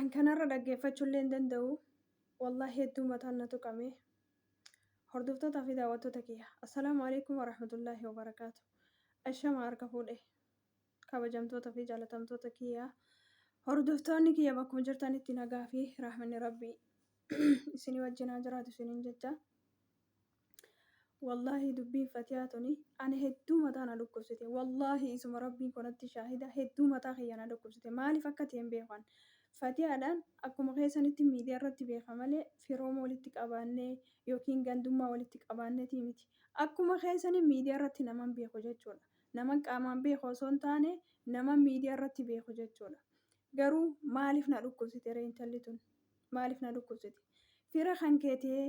An kanarra dhaggeeffachuu illee hin danda'u. Wallaahi hedduu mataan na tuqame. Hordoftootaa fi daawwattoota kiyya. Assalaamu alaikum warahmatullaahi wabarakaatu. Ashama harka fuudhe. Kabajamtoota fi jaalatamtoota kiyya. Hordoftoonni kiyya bakkuma jirtanitti nagaa fi rahmanni rabbii isinii wajjin haa jiraatu isiniin jecha. Wallaahi dubbiin Fatiyaa tuni ani hedduu mataa na dhukkubsite. Wallaahi isuma rabbiin konatti shaahida hedduu mataa kiyya na dhukkubsite. Maaliif akka ta'e hin beekan. Fatiyaadhaan akkuma keessanitti miidiyaa irratti beeka malee firooma walitti qabaannee yookiin gandummaa walitti qabaanneeti miti. Akkuma keessanii miidiyaa irratti naman beeku jechuudha. Naman qaamaan beeku osoo hin taane naman miidiyaa irratti beeku jechuudha. Garuu maaliif na dhukkubsite ree intalli tun? Maaliif na dhukkubsite? Fira kan keetee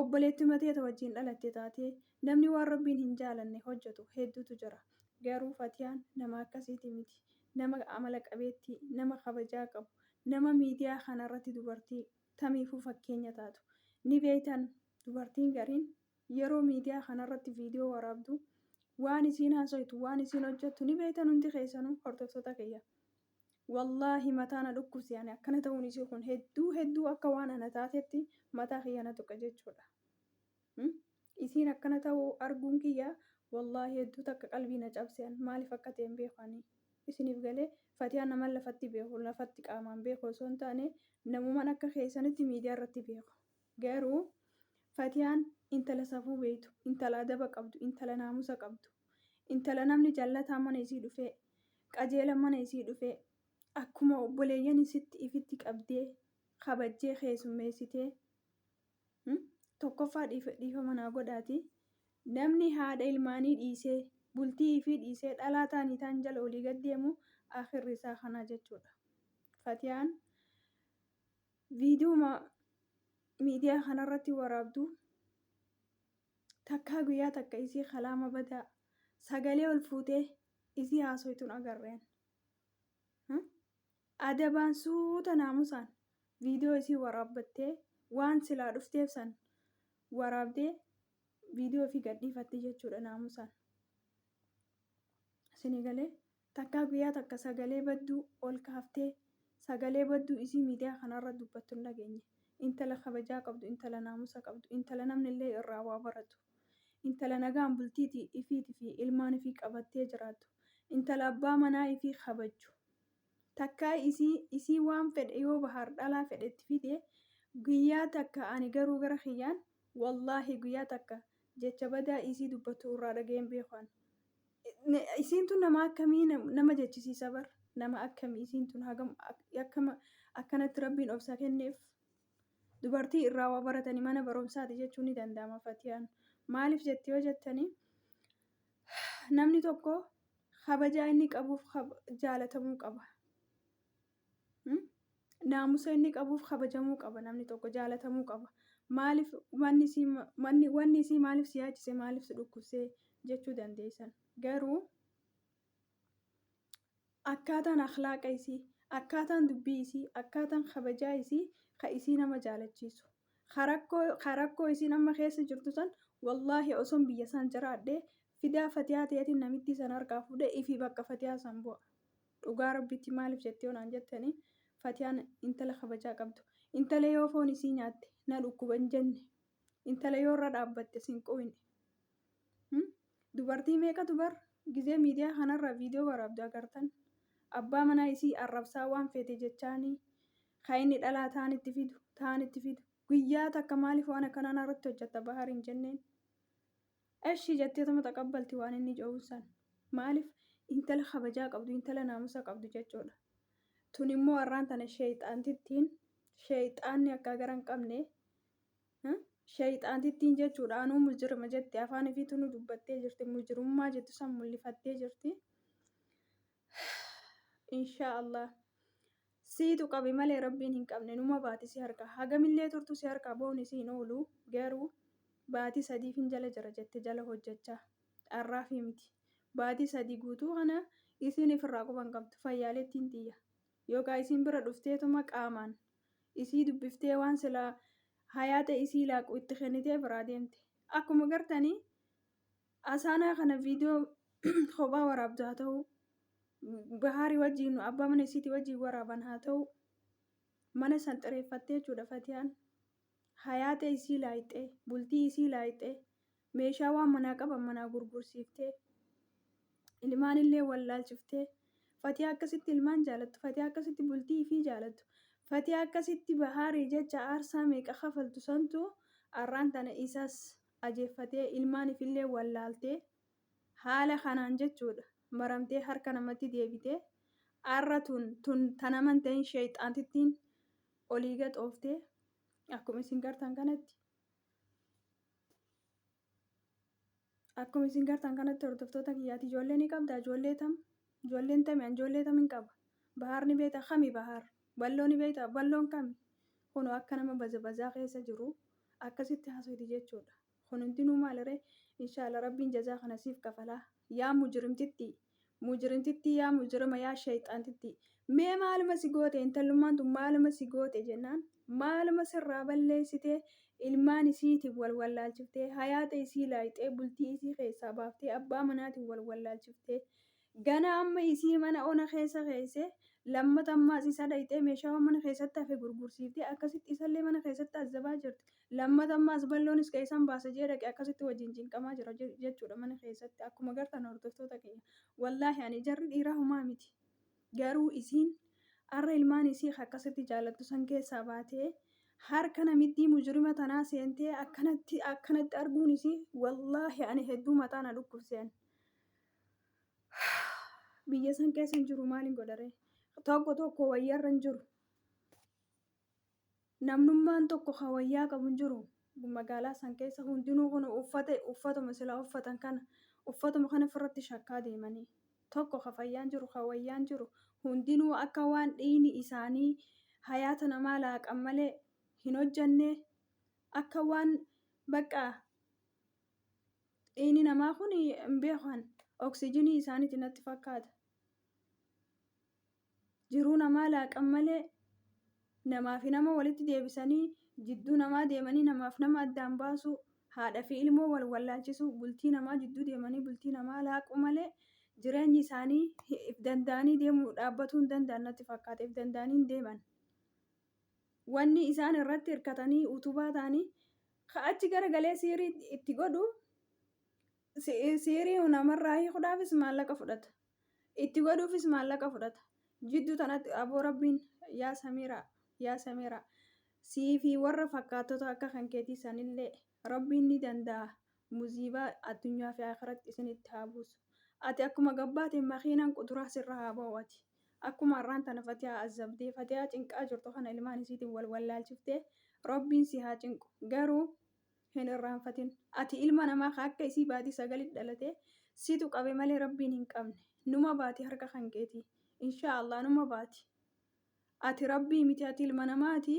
obboleetti matee wajjin dhalatte taatee namni waan rabbiin hin jaalanne hojjetu hedduutu jira. Garuu Fatiyaan nama akkasiiti miti. Nama amala qabeettii, nama kabajaa qabu, nama miidiyaa kanarratti dubartii tamiifuu fakkeenya taatu. Ni beektan dubartiin gariin yeroo miidiyaa kanarratti viidiyoo waraabdu waan isiin haasoitu, waan isiin hojjettu ni beektan hundi keessanuu hordoftoota kiyya. Wallaahi mataa na dhukkubse ani akkana ta'uun isii kun hedduu akka waan ana taatetti mataa kiyya na tuqa jechuudha. Isiin akkana ta'uu arguun kiyya wallaahi hedduu takka qalbii na cabseen maaliif akka ta'e hin beekani. Isiniif galee Fatiyaan nama lafatti beeku, lafatti qaamaan beeku osoo hin taane namumaan akka keessanitti miidiyaa irratti beeku. Garuu Fatiyaan intala safuu beektu, intala adaba qabdu, intala naamusa qabdu, intala namni jallataa mana isii dhufee, qajeela mana isii dhufee, akkuma obboleeyyan isitti ifitti qabdee, kabajjee keessummeessitee, tokkoffaa dhiifama naa godhaati. Namni haadha ilmaanii dhiisee, bultii ifii dhiisee dhalaa taanii taan jala olii gad deemu akhirri isaa kana jechuudha. Fatiyaan viidiyoo miidiyaa kanarratti waraabdu takkaa guyyaa takka isii kalaama badaa sagalee ol fuutee isii haasoituun agarreen. Adabaan suuta naamusaan viidiyoo isii waraabbattee waan silaa dhufteef san waraabdee viidiyoo fi gadhiifatte jechuudha naamusaan. Isinii galee takkaa guyyaa takka sagalee badduu ol kaaftee sagalee badduu isii miidiyaa kanarra dubbattu hin dhageenye. Intala kabajaa qabdu, intala naamusa qabdu, intala namni illee irraa waa baratu. Intala nagaan bultiitii ifiitii fi ilmaan ifii qabattee jiraattu. Intala abbaa manaa ifii kabajju. Takkaa isii waan fedhe yoo bahar dhalaa fedhetti fidee guyyaa takka ani garuu gara kiyyaan wallaahi guyyaa takka jecha badaa isii dubbattu irraa dhageen beekan. Isiin tun nama akkamii nama jechisiisa bar? Nama akkamii isiin tun hagam akkanatti rabbiin obsa kenneef? Dubartii irraa waa baratanii mana barumsaati jechuun ni danda'ama Fatiyaan. Maaliif jettee yoo jettanii namni tokko kabajaa inni qabuuf jaalatamuu qaba. Naamusa inni qabuuf kabajamuu qaba namni tokko jaalatamuu qaba. Maaliif wanni isii maaliif si yaachise maaliif si dhukkubsee jechuu dandeessan. Garuu akkaataan akhlaaqa isii, akkaataan dubbii isii, akkaataan kabajaa isii ka isii nama jaalachiisu. Karakkoo isiin amma keessa jirtu san wallaahi osoon biyya san jiraadhee fidaa Fatiyaa ta'eetiin namitti san harkaa fuudhee ifii bakka Fatiyaa san bu'a. Dhugaa rabbitti maaliif jettee onaan jettanii Fatiyaan intala kabajaa qabdu. Intala yoo foon isii nyaatte na dhukkuba hin jenne. Intala yoo irra dhaabbatte sin qoyne. Dubartii meeqatu bar gizee miidiyaa kanarra viidiyoo waraabdu agartan. Abbaa manaa isii arrabsaa waan feete jechaanii kan inni dhalaa ta'an itti fidu. Guyyaa takka maaliif waan akkanaa irratti hojjetta bahar hin jenneen. Eshi jettee tama taqabbalti waan inni joowusan. Maaliif intala kabajaa qabdu, intala naamusa qabdu jechuudha. Tun immoo har'aan tana sheexaanni akka gara hin qabne sheexaantittiin jechuudha. Anuu mujirma jette afaan ifiitu nu dubbattee jirti. Mujirummaa jettu san mul'ifattee jirti. Inshaallah. Siitu qabi malee rabbiin hin qabne numa baati si harka. Hagamillee turtu si harka boon isiin oolu garuu baatii sadiif hin jala jira jette jala hojjechaa. Dharraa fi miti. Baatii sadii guutuu kana isiin ifirraa quban qabdu fayyaaleettiin xiyya. Yookaan isiin bira dhufteetuma qaamaan isii dubbiftee waan silaa hayaata isii laaqu itti kennitee biraa deemte. Akkuma gartanii asaanaa kana viidiyoo kophaa waraabdu haa ta'u bahaarii wajjin abbaa mana isiitii wajjin waraaban haa ta'u mana san xireeffattee jechuudha Fatiyaan. Hayaata isii laayixee, bultii isii laayixee, meeshaa waan manaa qaban manaa gurgursiiftee, ilmaanillee wallaalchiftee, Fatiyaa akkasitti ilmaan jaalattu, Fatiyaa akkasitti bultii ifii jaalattu, Fatiyaa akkasitti bahaarii jecha aarsaa meeqa kafaltu santu arraan tana isas ajeeffatee ilmaan ifillee wallaaltee haala kanaan jechuudha maramtee harka namatti deebitee arra tun tanaman ta'in sheexaantittiin olii gaxooftee akkuma isin gartan kanatti hordoftoota kiyyaati ijoollee ni qabda ijoolleen tami ijoollee tamiin qaba bahaar ni beekta kami bahaar balloo ni beekta balloon kami kunoo akka nama bazaa keessa jiru akkasitti haasofti jechuudha kun hundinuu maaliree inshaalla rabbiin jazaa kana siif kafalaa yaa mujrimtitti yaa mujrima yaa sheexaantitti mee maaluma si goote intallummaan tun maaluma si goote jennaan maaluma sirraa balleessitee ilmaan isiitiin wal wallaalchiftee hayaata isii laayixee bultii isii keessaa baaftee abbaa manaatiin wal wallaalchiftee gana amma isii mana ona keessa keessee lammata ammaas isa dhayxee meeshaa mana keessatti hafe gurgursiiftee akkasitti isallee mana keessatti azabaa jirti lammata ammaas balloonis keessan baasa jee dhaqe akkasitti wajjin cinqamaa jira jechuudha mana keessatti akkuma gartan hordoftoota keenya wallaahi ani jarri dhiiraa humaa miti garuu isiin arra ilmaan isii akkasitti jaalattu san keessaa baatee harka namittii mujrima tanaa seentee akkanatti arguun isii wallaahi ani hedduu mataa na dhukkubseen biyya san keessa hin jiru maaliin godharee tokko wayyaarra hin jiru namnummaan tokko hawayyaa qabu hin jiru magaalaa san keessa hundinuu kun uffatuma silaa uffatan kana uffatuma kana ofirratti shakkaa deemanii tokko hafayyaan jiru hawayyaan jiru hundinuu akka waan dhiini isaanii hayaata namaa laaqan malee hin hojjanne akka waan bakka dhiini namaa kun hin beekan oksijinii isaaniitti natti fakkaata jiruu namaa laaqan malee namaaf nama walitti deebisanii jidduu namaa deemanii namaaf nama addaan baasu haadha fi ilmoo wal wallaalchisu bultii namaa jidduu deemanii bultii namaa laaqu malee jireenyi isaanii if danda'anii deemuu dhaabbatuu hin danda'an natti fakkaata if danda'anii hin deeman wanni isaan irratti hirkatanii utubaa ta'anii ka'achi garagalee siirii itti godhu siirii namarraa hiikuudhaafis maallaqa fudhata itti godhuufis maallaqa fudhata jidduu tanatti aboo rabbiin yaa samiira sii fi warra fakkaattota akka kan keetii sanillee rabbiin ni danda'a muziibaa addunyaa fi akhiratti isinitti haa buusu ati akkuma gabbaatiin makiinaan quduraa sirra haa ba'u ati akkuma arraan tana Fatiyaa azabdee Fatiyaa cinqaa jirtu kana ilmaan isiitiin wal wallaalchiftee rabbiin si haa cinqu garuu hin irraanfatin ati ilma namaa akka isii baatii sagalitti dhalatee situ qabe malee rabbiin hin qabne numa baati harka kan keetii inshaallah numa baati ati rabbii miti ati ilma namaati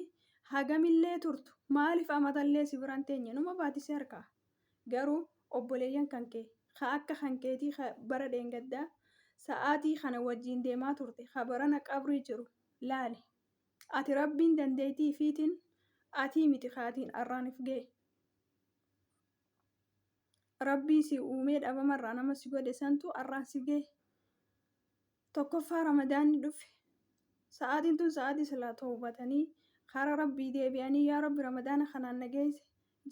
hagamillee turtu maaliif amatallee si biraan teenye numa baati si harkaa garuu obboleeyyan kan kee akka kan keetii bara dheengaddaa sa'aatii kana wajjiin deemaa turte barana qabrii jiru laali ati rabbiin dandeetii fiitiin ati miti kaatiin arraanif ga'e rabbii si uumee dhabamarraa nama si godhe santu arraan si ga'e tokkoffaa ramadaanni dhufe sa'aatiin tun sa'aatii silaa tawbatanii kara rabbii deebi'anii yaa rabbi ramadaana kanaan nageesse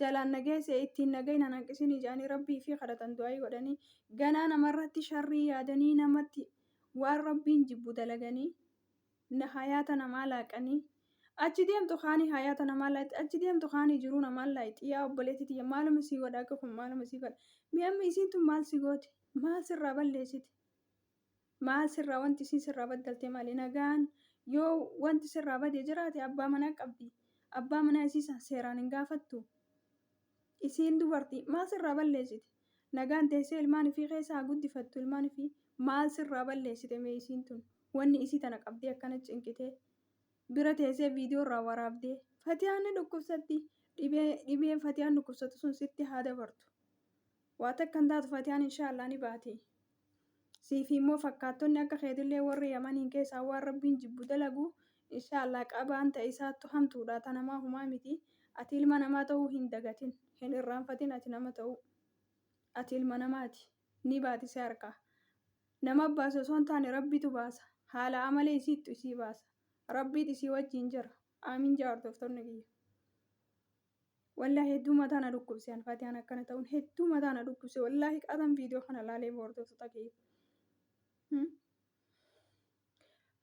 jalaan nageesse ittiin nagayna hanqisin ijaanii rabbii fi kadhatan du'aa godhanii ganaa namarratti sharrii yaadanii namatti waan rabbiin jibbu dalaganii hayaata namaa laaqanii achi deemtu kaanii hayaata namaa laaqi achi deemtu kaanii jiruu namaa laaqi yaa obboleetti maaluma sii godha akka kun maaluma sii godha mi'amma isiin tun maal si goote maal sirraa balleessite maal sirraa wanti isii sirraa baddalte maali nagaan yoo wanti sirraa badee jiraate abbaa manaa qabdi abbaa manaa isii seeraan hin gaafattu isiin dubartii maal sirraa balleessite nagaan teessee ilmaan ifii keessa haa guddifattu ilmaan ifii maal sirraa balleessite mee isiin tun wanni isii tana qabdee akkana cinqitee bira teessee viidiyoo irraa waraabdee Fatiyaan ni dhukkubsatti dhibee Fatiyaan dhukkubsatu sun sitti haa dabartu waa takkan taatu Fatiyaan inshaallah ni baate siifi immoo fakkaattonni akka keetillee warri yamaniin keessaa waan rabbiin jibbu dalagu inshaallah qabaan ta'e isaattu hamtuudha ta namaa humaa miti ati ilma namaa ta'uu hin dagatin hin irraanfatin ati nama ta'uu ati ilma namaati ni baati si harkaa nama baasa osoo hin taane rabbitu baasa haala amalee isiittu isii baasa rabbiit isii wajjiin jira Aamin jaa hordoftoonni kiyya. Wallaahi hedduu mataa na dhukkubse an Fatiyaan akkana ta'uun hedduu mataa na dhukkubse wallaahi qaatan viidiyoo kana laalee hordoftoota kiyya.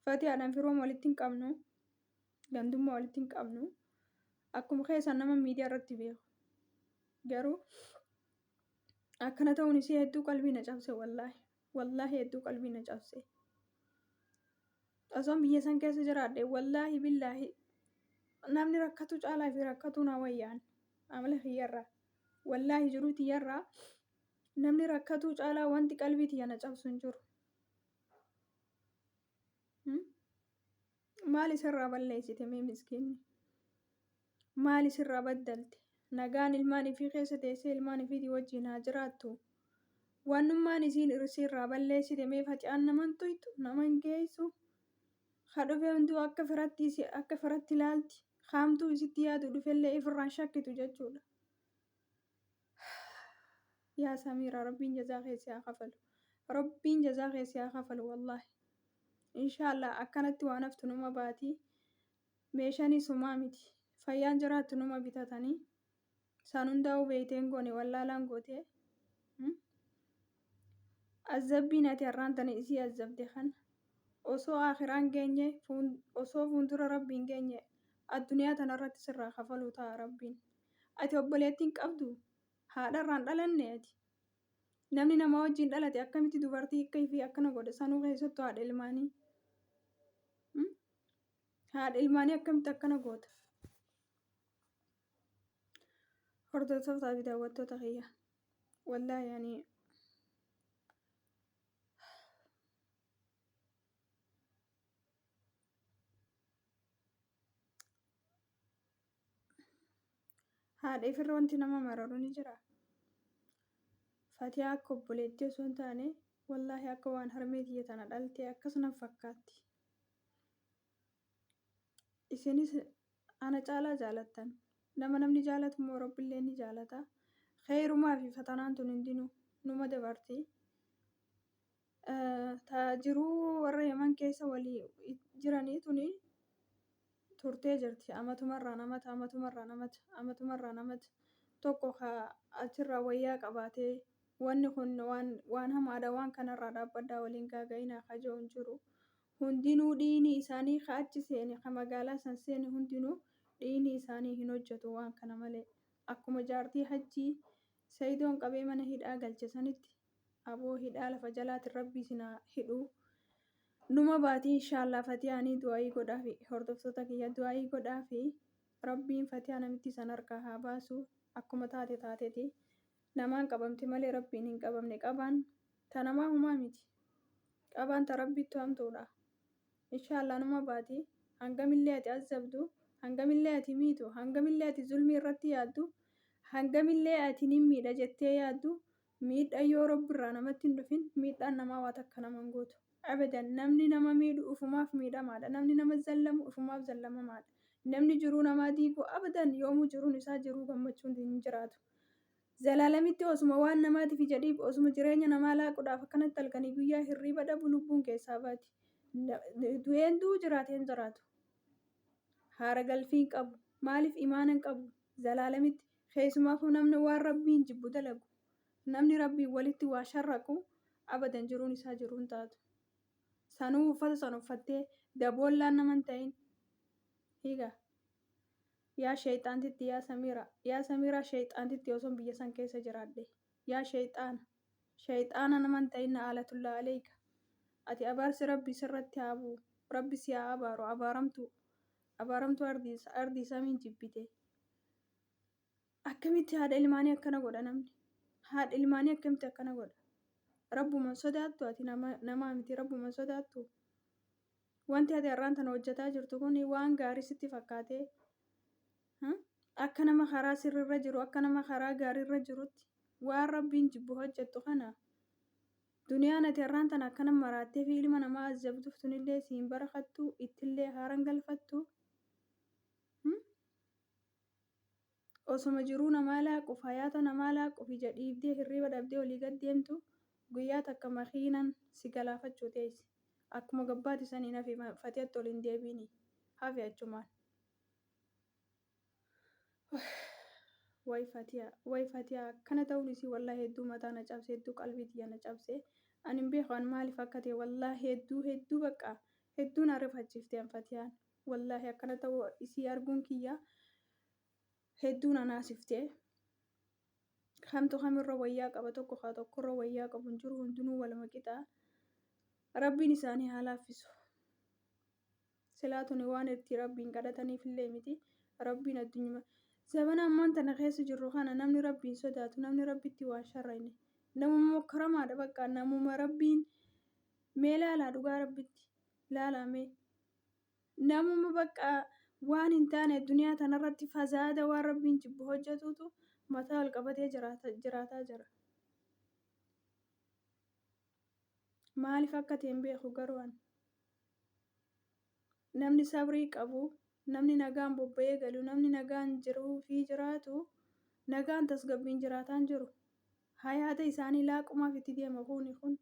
Fatiyaadhaan firooma walitti hin qabnu gandummaa walitti hin qabnu akkuma keessan nama miidiyaa irratti beeku. Garuu akkana ta'uun isii hedduu qalbii na cabse wallaahi hedduu qalbii na cabse. Osoon biyya san keessa jiraadhe wallaahi billaahi namni rakkatu caalaa fi rakkatu na wayyaan amala kiyyarraa wallaahi jiruu tiyyarraa namni rakkatu caalaa wanti qalbii tiyya na cabsu hin jiru. Maal isirraa balleessite mee miskiinni? Maal isirraa baddalte? Nagaan ilmaan ifii keessa teessee ilmaan ifiitii wajjin haa jiraattu. Wannummaan isiin isirraa balleessite mee Fatiyaan naman tuytu naman geessu. Hadhufee hunduu akka firatti ilaalti. Haamtuu isitti yaadu dhufellee ifirraan shakkitu jechuudha. Yaa Samiira rabbiin jazaa keessi haa kafalu. Rabbiin jazaa keessi haa kafalu wallaahi. Inshaallah akkanatti waan haftu numa baatii. Meeshaanis sumaa miti. Fayyaan jiraattu numa bitatanii. Isaan hundaa'uu beeyteen goone wallaalaan gootee. Azabbiin ati har'aan tana isii azabde kana. Osoo akhiraan geenye osoo fuuldura rabbiin geenye addunyaa tanarratti sirraa kafaluu ta'a rabbiin. Ati obboleettiin qabdu haadharraan dhalanne ati. Namni nama wajjin dhalate akkamitti dubartii akka ifii akkana godhe sanuu keessattuu haadha ilmaanii. Haadha ilmaanii akkamitti akkana goota. Hordoftootaa fi daawwattoota kiyya. Wallaahi ani haadha ifirra wanti nama mararu ni jira. Fatiyaa akka obboleettii osoo hin taane wallaahi akka waan harmee tiyya tana dhaltee akkasuma fakkaatti. Isinis ana caalaa jaalattan. Nama namni jaalatu immoo rabbillee ni jaalata. Kheyrumaa fi fatanaan tun hundinuu numa dabarti. Jiruu warra Yaman keessa walii jiranii tuni turtee jirti. Amatumarraa namata tokko achirraa wayyaa qabaatee wanni kun waan hamaadha waan kanarraa dhaabbadhaa waliin gaaga'inaa kajoo hin jiru. Hundinuu dhiini isaanii achi seene magaalaa san seene hundinuu dhiini isaanii hin hojjetu waan kana malee. Akkuma jaartii hajjii Sayidoon qabee mana hidhaa galche sanitti aboo hidhaa lafa jalaatiin rabbii sinaa hidhuu. Numa baatii inshaallah Fatiyaanii du'aayii godhaa fi hordoftoota kiyya du'aayii godhaa fi rabbiin Fatiyaa namitti san harkaa haa baasu akkuma taateeti. Namaan qabamti malee rabbiin hin qabamne qabaan ta namaa humaa miti. Qabaan ta rabbiittu hamtuudha. Inshaallah numa baatii hangamillee ati azabdu hangamillee ati miitu hangamillee ati zulmii irratti yaaddu hangamillee ati ni miidha jettee yaaddu miidhaa yoo rabbirraa namatti hin dhufin miidhaan namaa waa takka nama hin gootu. Abadan namni nama miidhu ufumaaf miidhamaadha. Namni nama zallamu ufumaaf zallamamaadha. Namni jiruu namaa diigu abadan yoomuu jiruun isaa jiruu gammachuun hin jiraatu. Zalaalamitti osuma waan namaatiif jedhiif osuma jireenya namaa laaquudhaaf akkanatti halkanii guyyaa hirriba dhabu lubbuun keessaa baati. Du'een du'u jiraateen jiraatu. Haara galfii hin qabu. Maaliif imaana hin qabu? Zalaalamitti keessumaafuu namni waan rabbiin jibbu dalagu. Namni rabbiin walitti waa sharraqu abadan jiruun isaa jiruu hin taatu. Sanuu uffata san uffattee daboollaan nama hin ta'in. Hiiga. Yaa sheexaantitti yaa Samiira sheexaantitti osoo biyya san keessa jiraadhe. Yaa sheexaana. Sheexaana nama hin ta'in na'aalatullaa aleeka. Ati abaarsi rabbi sirratti haa bu'u. Rabbi si haa abaaru abaaramtuu ardii samiin jibbite. Akkamitti haadha ilmaanii akkana godha namni? Haadha ilmaanii akkamitti akkana godha? Rabbuman sodaattu ati namaa miti rabbuman sodaattu. Wanti ati har'aan tana hojjetaa jirtu kun waan gaarii sitti fakkaatee akka nama karaa sirriirra jiru akka nama karaa gaariirra jirutti waan rabbiin jibbu hojjettu kana duniyaan ati har'aan tana akkana maraattee fi ilma namaa azabduuf tunillee siin barakattu ittillee haaran galfattu. Osuma jiruu namaa laaquuf hayaata namaa laaquuf ija dhiibdee hirriba dhabdee olii gad deemtu guyyaa takka makiinan si galaafachuu teessi. Akkuma gabbaati saniin hafi Fatiyatti ol hin deebiini hafi achumaan. Way Fatiyaa akkana ta'uun isii wallaahi hedduu mataa na cabse hedduu qalbii tiyya na cabse ani hin beeku maaliif akka ta'e wallaahi hedduu bakka hedduu na rifachiifte Fatiyaan wallaahi akkana ta'uu isii arguun kiyya hedduu na naasifte kamtu kamirra wayyaa qaba tokkorra wayyaa qabu hin jiru hundinuu waluma qixa rabbiin isaanii haa laaffisu silaatuni waan itti rabbiin kadhataniif illee miti rabbiin addunyaa Zabana ammaan tana keessa jirru kana namni rabbiin sodaatu namni rabbitti waan sharrayne namummaa karamaadha bakka namummaa rabbiin mee laalaa dhugaa rabbitti laalame namummaa bakka waan hin taane duniyaa tanarratti fazaada waan rabbiin jibbu hojjetutu mataa ol qabatee jiraataa jira. Maaliif akka ta'e hin beeku garuu namni sabrii qabu. Namni nagaan bobba'ee galu namni nagaan jiruu fi jiraatu nagaan tasgabbiin jiraataan jiru hayaata isaanii laaqumaaf itti deema kun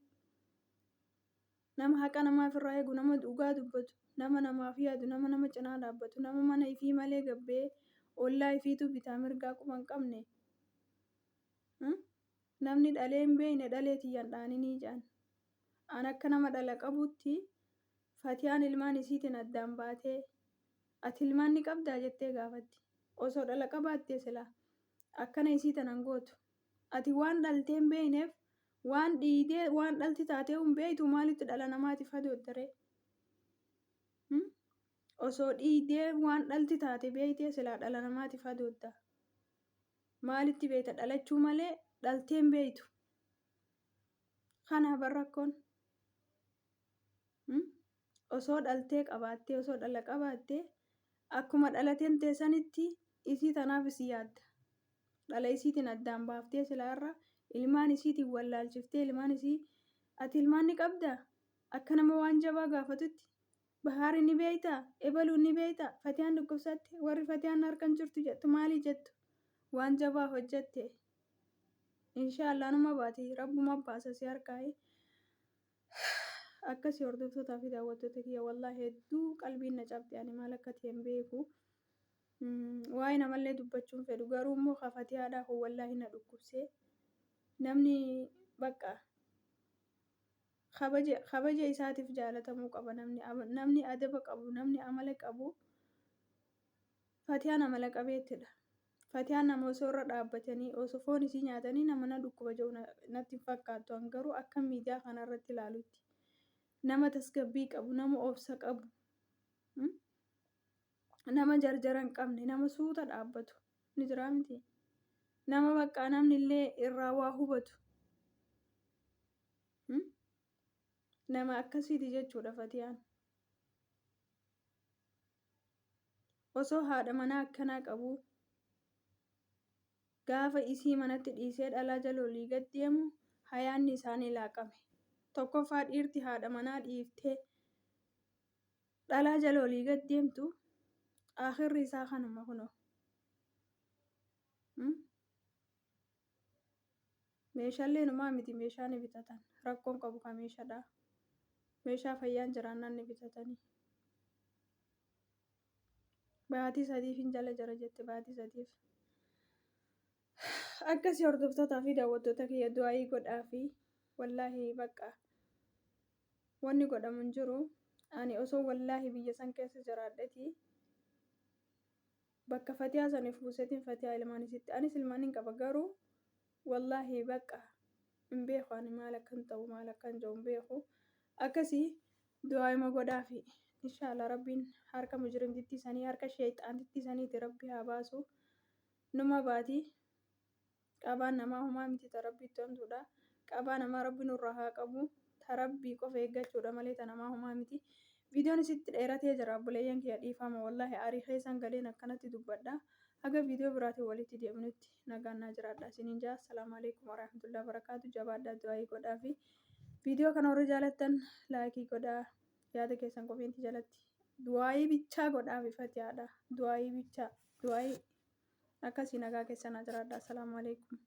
nama haqa namaaf irraa eegu nama dhugaa dubbatu nama namaaf yaadu nama cinaa dhaabbatu nama mana ifii malee gabbee ollaa ifiitu bitaa mirgaa quba hin qabne namni dhalee hin beekne dhalee tiyyan dhaaninii jedhan an akka nama dhala qabutti Fatiyaan ilmaan isiitiin addaan baatee. Ati ilmaan ni qabdaa jettee gaafatti osoo dhala qabaattee silaa akkana isii tanan gootu ati waan dhaltee hin beekneef waan dhiidee waan dhalti taatee hin beektu maalitti dhala namaatiif hadoottaree osoo dhiidee waan dhalti taate beektee silaa dhala namaatiif hadootta maalitti beekta dhalachuu malee dhaltee hin beektu kanaaf rakkoon osoo dhaltee qabaattee osoo dhala qabaattee. Akkuma dhalateen teessanitti isii tanaaf isii yaadda. Dhala isiitiin addaan baaftee silaarra ilmaan isiitiin wallaalchiftee ilmaan isii ati ilmaan ni qabdaa? Akka nama waan jabaa gaafatutti bahaari ni beektaa? Ebaluun ni beektaa? Fatiyaan dhukkubsatte warri Fatiyaan harkaan jirtu jettu maali jettu? Waan jabaa hojjette. Inshaallah numa baati rabbuma baasa si harkaa'e. Akkasii hordoftootaa fi daawwattoota kiyya wallaahi hedduu qalbiin na cabde ani maal akka ta'e hin beeku. Waa'ee namallee dubbachuun fedhu garuu immoo Fatiyaadhaa kun wallaahi na dhukkubsee namni bakka kabaja isaatiif jaalatamuu qaba namni adaba qabu namni amala qabu Fatiyaan amala qabeettidha. Fatiyaan nama osoo irra dhaabbatanii osoo foon isii nyaatanii nama na dhukkuba jiru natti fakkaattu garuu akka miidiyaa kanarratti ilaalutti. Nama tasgabbii qabu nama obsa qabu nama jarjara hin qabne nama suuta dhaabbatu ni jira miti nama bakka namni illee irraa waa hubatu nama akkasiiti jechuudha Fatiyaan osoo haadha manaa akkanaa qabu gaafa isii manatti dhiisee dhalaa jaloolii gad deemu hayaanni isaanii laaqame. Tokkoffaa dhiirti haadha manaa dhiiftee dhalaa jaloolii gad deemtu akhirri isaa kanuma kunoo. Meeshaalee numaa miti meeshaa ni bitatan rakkoon qabu kan meeshaadha. Meeshaa fayyaan jiraannaan ni bitatanii. Baatii sadiif hin jala jara jette baatii sadiif. Akkasii hordoftootaa fi daawwattoota kiyya du'aayii godhaa fi wallaahi bakka. Wanni godhamu hin jiru ani osoo wallaahi biyya san keessa jiraadheti bakka Fatiyaa saniif buusetiin Fatiyaa ilmaan isitti anis ilmaan hin qaba garuu wallaahi bakka hin beeku ani maal akkan ta'u maal akkan jiru hin beeku akkasii du'aayima godhaa fi inshaallah rabbiin harka mujrimtittii sanii harka sheexaantittii saniiti rabbi haa baasu numa baati qabaan namaa humaa miti rabbiitti ontuudha qabaa namaa rabbi nurraa haa qabu. Rabbii qofa eeggachuudha malee namaa humaa miti. Viidiyoon isitti dheeratee jira obboleeyyan kiyya dhiifama wallaahi aarii keessan galeen akkanatti dubbadha. Haga viidiyoo biraatiin walitti deemnutti nagaan naa jiraadha. Isiniin jaa assalaamu alaikum warahmatullahi wabarakaatu jabaadhaa du'aayii godhaa fi viidiyoo kana warri jaalattan laayikii godhaa yaada keessan komeenti jalatti du'aayii bichaa godhaa fi Fatiyaadha du'aayii bichaa du'aayii akkasii nagaa keessan naa jiraadha. Assalaamu alaikum.